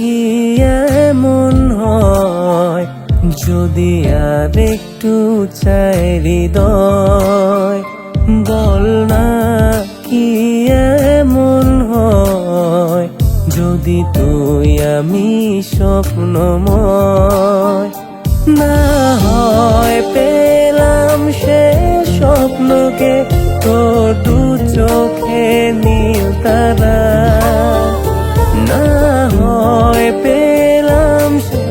কি এমন হয় যদি আর একটু চাই হৃদয়, বল না কি এমন হয় যদি তুই আমি স্বপ্নময় না হয় পেলাম সে স্বপ্নকে তোর দু চোখে নীল তারা, না হয় পেলাম সে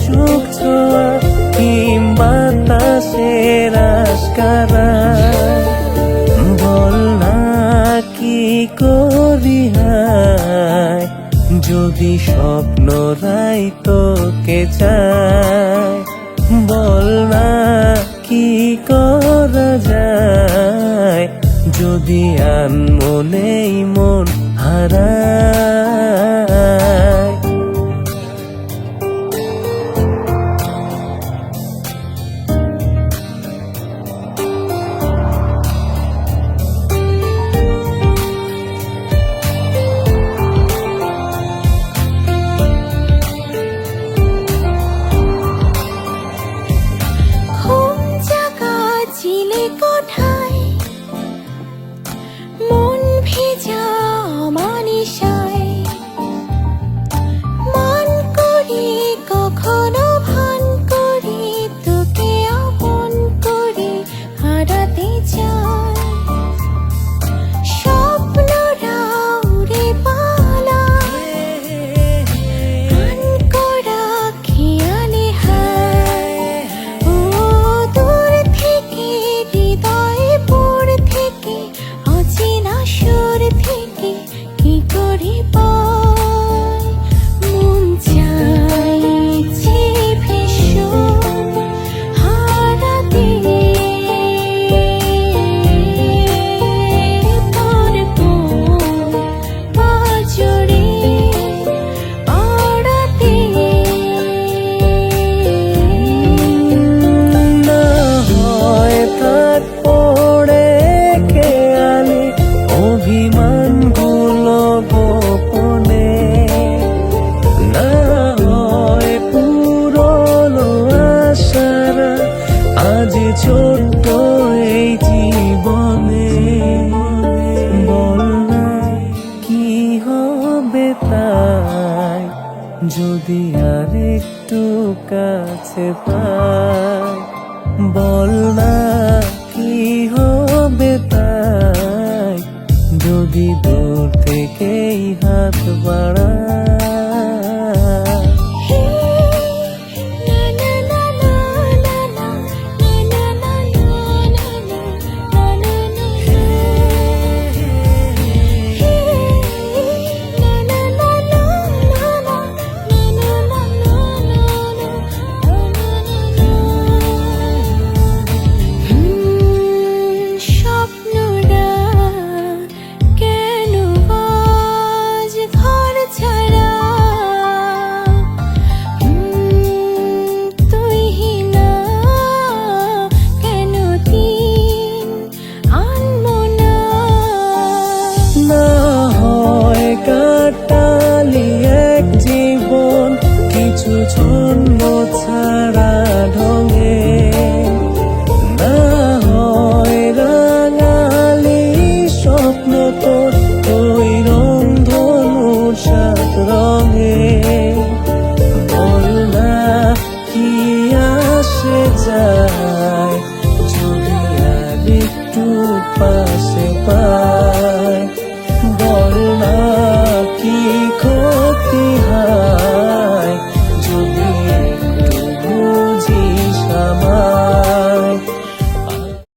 সুখ ছোঁয়া কিংবা বাতাসের আশকারা, বল না কি করি হায় যদি স্বপ্নরাই তোকে চায়, বল না কি করা যায় যদি আনমনেই মন হারায়। কোঠায় মন ভেজা মানিসায় মান করি কখনো ভান করি তোকে আপন করে হারাতে চাই, স্বপ্নরা উড়ে পালায় গান করা খেয়ালে হায়, ও দূর থেকে হৃদয়ে পড় থেকে অচেনা সুর থেকে কি করে পাই, মন চাইছে ভীষণ হারাতে তোর কোন পাজরে আড়াতে, না হয় থাক পড়ে খেয়ালে অভিমানগুলো গোপনে, না হয় পুরনো আশারা আজ ছোট্ট এই জীবনে, বল না কি হবে তাই যদি আর একটু কাছে পাই, বল না কি হবে তাই যদি দূর থেকেই হাত বাড়ায়। স্বপ্নরা কেন আজ ঘর ছাড়া, তুই না কেন দিন আনবো না, না হয় কাটালি এক জীবন কিছু জন্ম